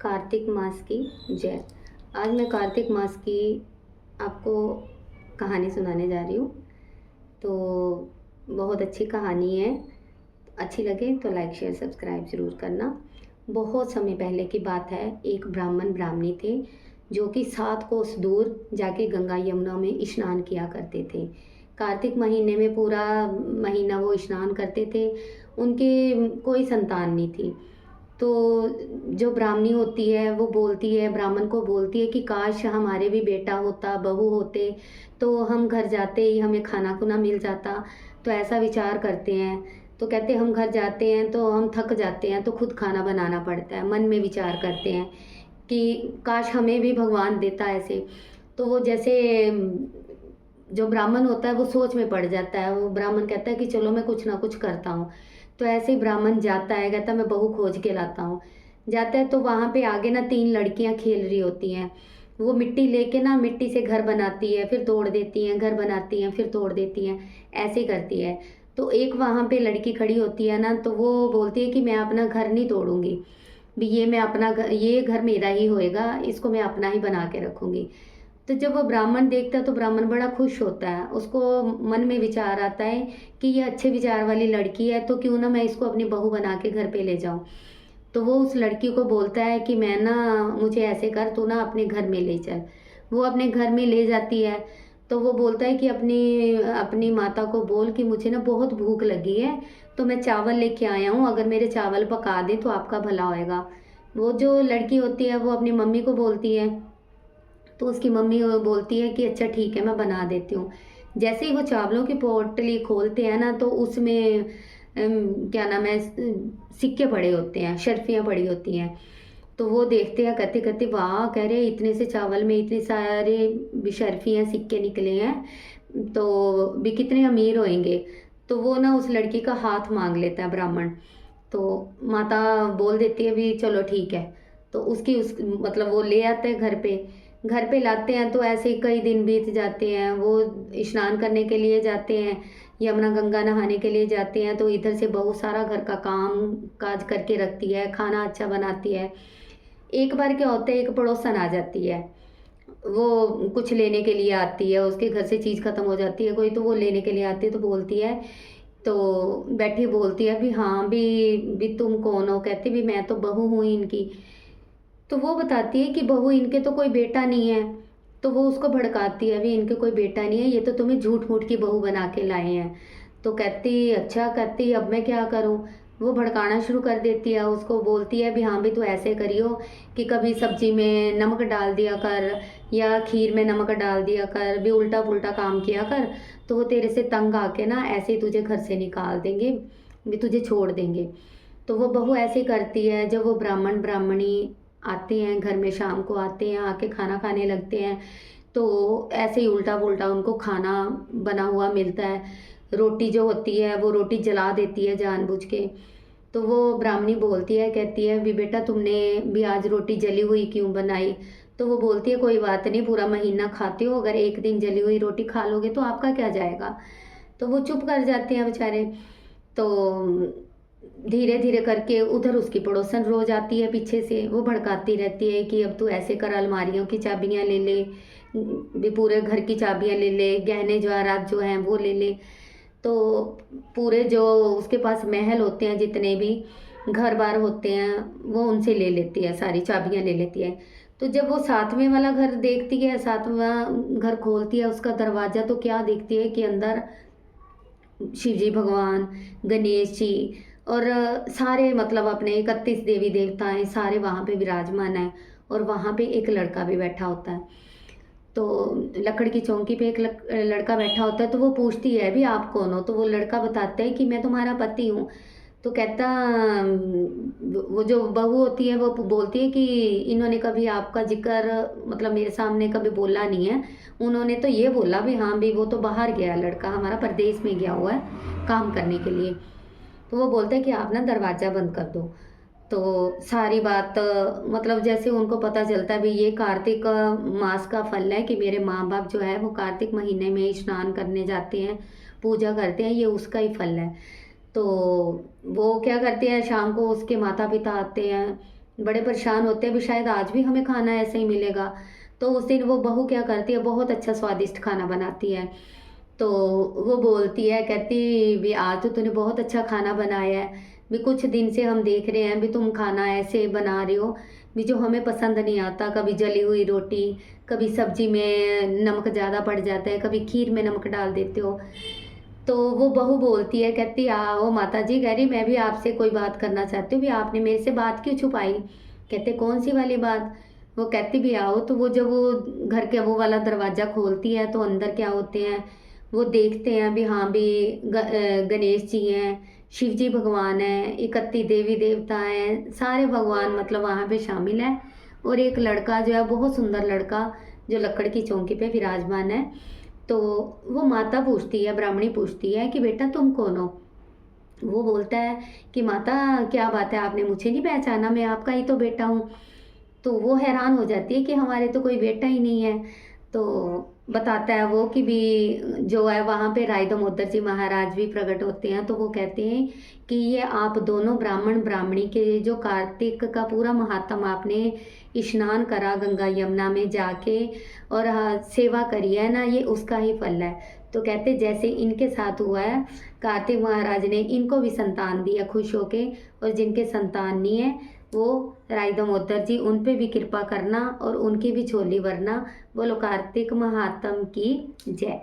कार्तिक मास की जय। आज मैं कार्तिक मास की आपको कहानी सुनाने जा रही हूँ। तो बहुत अच्छी कहानी है। अच्छी लगे तो लाइक शेयर सब्सक्राइब ज़रूर करना। बहुत समय पहले की बात है। एक ब्राह्मण ब्राह्मणी थे जो कि 7 कोस दूर जाके गंगा यमुना में स्नान किया करते थे। कार्तिक महीने में पूरा महीना वो स्नान करते थे। उनके कोई संतान नहीं थी। तो जो ब्राह्मणी होती है वो बोलती है, ब्राह्मण को बोलती है कि काश हमारे भी बेटा होता, बहू होते, तो हम घर जाते ही हमें खाना खुना मिल जाता। तो ऐसा विचार करते हैं। तो कहते हम घर जाते हैं तो हम थक जाते हैं तो खुद खाना बनाना पड़ता है। मन में विचार करते हैं कि काश हमें भी भगवान देता ऐसे। तो वो जैसे जो ब्राह्मण होता है वो सोच में पड़ जाता है। वो ब्राह्मण कहता है कि चलो मैं कुछ ना कुछ करता हूँ। तो ऐसे ही ब्राह्मण जाता है, कहता है मैं बहू खोज के लाता हूँ। जाता है तो वहाँ पे आगे ना 3 लड़कियाँ खेल रही होती हैं। वो मिट्टी लेके ना मिट्टी से घर बनाती है, फिर तोड़ देती हैं, घर बनाती हैं, फिर तोड़ देती हैं, ऐसे ही करती है। तो एक वहाँ पे लड़की खड़ी होती है ना, तो वो बोलती है कि मैं अपना घर नहीं तोड़ूंगी, भी ये मैं अपना घर, ये घर मेरा ही होएगा, इसको मैं अपना ही बना के रखूंगी। तो जब वो ब्राह्मण देखता है तो ब्राह्मण बड़ा खुश होता है। उसको मन में विचार आता है कि ये अच्छे विचार वाली लड़की है, तो क्यों ना मैं इसको अपनी बहू बना के घर पे ले जाऊं। तो वो उस लड़की को बोलता है कि मैं ना, मुझे ऐसे कर, तू ना अपने घर में ले चल। वो अपने घर में ले जाती है। तो वो बोलता है कि अपनी अपनी माता को बोल कि मुझे ना बहुत भूख लगी है, तो मैं चावल लेके आया हूँ, अगर मेरे चावल पका दे तो आपका भला होएगा। वो जो लड़की होती है वो अपनी मम्मी को बोलती है। तो उसकी मम्मी वो बोलती है कि अच्छा ठीक है, मैं बना देती हूँ। जैसे ही वो चावलों की पोटली खोलते हैं ना, तो उसमें क्या नाम है, सिक्के पड़े होते हैं, शर्फियाँ पड़ी होती हैं। तो वो देखते हैं, कहते कहते वाह, कह रहे इतने से चावल में इतने सारे भी शर्फियाँ सिक्के निकले हैं, तो भी कितने अमीर होंगे। तो वो ना उस लड़की का हाथ मांग लेता है ब्राह्मण। तो माता बोल देती है भी चलो ठीक है। तो उसकी उस मतलब वो ले आते हैं घर पे। घर पे लाते हैं तो ऐसे ही कई दिन बीत जाते हैं। वो स्नान करने के लिए जाते हैं, यमुना गंगा नहाने के लिए जाते हैं। तो इधर से बहू सारा घर का काम काज करके रखती है, खाना अच्छा बनाती है। एक बार क्या होता है, एक पड़ोसन आ जाती है। वो कुछ लेने के लिए आती है, उसके घर से चीज़ खत्म हो जाती है कोई, तो वो लेने के लिए आती है। तो बोलती है, तो बैठी बोलती है भी हाँ भी तुम कौन हो। कहती भी मैं तो बहू हूँ इनकी। तो वो बताती है कि बहू इनके तो कोई बेटा नहीं है। तो वो उसको भड़काती है, भी इनके कोई बेटा नहीं है, ये तो तुम्हें झूठ मूठ की बहू बना के लाए हैं। तो कहती अच्छा, कहती अब मैं क्या करूं। वो भड़काना शुरू कर देती है, उसको बोलती है भी हाँ भी तू ऐसे करियो कि कभी सब्जी में नमक डाल दिया कर, या खीर में नमक डाल दिया कर, भी उल्टा पुल्टा काम किया कर, तो वो तेरे से तंग आके ना ऐसे ही तुझे घर से निकाल देंगे, भी तुझे छोड़ देंगे। तो वो बहू ऐसे करती है। जब वो ब्राह्मण ब्राह्मणी आते हैं घर में, शाम को आते हैं, आके खाना खाने लगते हैं, तो ऐसे ही उल्टा पुल्टा उनको खाना बना हुआ मिलता है। रोटी जो होती है वो रोटी जला देती है जानबूझ के। तो वो ब्राह्मणी बोलती है, कहती है भी बेटा तुमने भी आज रोटी जली हुई क्यों बनाई। तो वो बोलती है कोई बात नहीं, पूरा महीना खाते हो, अगर एक दिन जली हुई रोटी खा लोगे तो आपका क्या जाएगा। तो वो चुप कर जाते हैं बेचारे। तो धीरे धीरे करके उधर उसकी पड़ोसन रोज आती है पीछे से। वो भड़काती रहती है कि अब तू ऐसे कर, अलमारियों की चाबियां ले ले, भी पूरे घर की चाबियां ले ले, गहने जवाहरात जो हैं वो ले ले। तो पूरे जो उसके पास महल होते हैं, जितने भी घर बार होते हैं, वो उनसे ले लेती है, सारी चाबियां ले लेती है। तो जब वो 7वें वाला घर देखती है, 7वां घर खोलती है उसका दरवाजा, तो क्या देखती है कि अंदर शिव जी भगवान, गणेश जी और सारे मतलब अपने 31 देवी देवताएं सारे वहाँ पे विराजमान हैं। और वहाँ पे एक लड़का भी बैठा होता है। तो लकड़ की चौकी पे एक लड़का बैठा होता है। तो वो पूछती है भी आप कौन हो। तो वो लड़का बताता है कि मैं तुम्हारा पति हूँ। तो कहता वो जो बहू होती है वो बोलती है कि इन्होंने कभी आपका जिक्र मतलब मेरे सामने कभी बोला नहीं है। उन्होंने तो ये बोला भी हाँ भी वो तो बाहर गया है, लड़का हमारा परदेश में गया हुआ है काम करने के लिए। तो वो बोलता है कि आप ना दरवाज़ा बंद कर दो। तो सारी बात मतलब जैसे उनको पता चलता है भी ये कार्तिक मास का फल है कि मेरे माँ बाप जो है वो कार्तिक महीने में स्नान करने जाते हैं, पूजा करते हैं, ये उसका ही फल है। तो वो क्या करते हैं, शाम को उसके माता पिता आते हैं, बड़े परेशान होते हैं भी शायद आज भी हमें खाना ऐसे ही मिलेगा। तो उस दिन वो बहू क्या करती है, बहुत अच्छा स्वादिष्ट खाना बनाती है। तो वो बोलती है, कहती भी आज तो तूने बहुत अच्छा खाना बनाया है, भी कुछ दिन से हम देख रहे हैं भी तुम खाना ऐसे बना रहे हो भी जो हमें पसंद नहीं आता। कभी जली हुई रोटी, कभी सब्जी में नमक ज़्यादा पड़ जाता है, कभी खीर में नमक डाल देते हो। तो वो बहू बोलती है, कहती आओ माता जी, कह रही मैं भी आपसे कोई बात करना चाहती हूँ भी आपने मेरे से बात क्यों छुपाई। कहते कौन सी वाली बात। वो कहती भी आओ। तो वो जब वो घर के वो वाला दरवाज़ा खोलती है तो अंदर क्या होते हैं, वो देखते हैं भी हाँ भी गणेश जी हैं, शिव जी भगवान हैं, 31 देवी देवता हैं, सारे भगवान मतलब वहाँ पे शामिल हैं। और एक लड़का जो है, बहुत सुंदर लड़का, जो लकड़ की चौकी पे विराजमान है। तो वो माता पूछती है, ब्राह्मणी पूछती है कि बेटा तुम कौन हो। वो बोलता है कि माता क्या बात है, आपने मुझे नहीं पहचाना, मैं आपका ही तो बेटा हूँ। तो वो हैरान हो जाती है कि हमारे तो कोई बेटा ही नहीं है। तो बताता है वो कि भी जो है वहाँ पे राय दामोदर जी महाराज भी प्रकट होते हैं। तो वो कहते हैं कि ये आप दोनों ब्राह्मण ब्राह्मणी के जो कार्तिक का पूरा महात्म आपने स्नान करा गंगा यमुना में जाके और सेवा करी है ना, ये उसका ही फल है। तो कहते जैसे इनके साथ हुआ है, कार्तिक महाराज ने इनको भी संतान दिया खुश होके, और जिनके संतान नहीं है वो राय दामोदर जी उन पे भी कृपा करना और उनकी भी झोली भरना। बोलो कार्तिक महात्म की जय।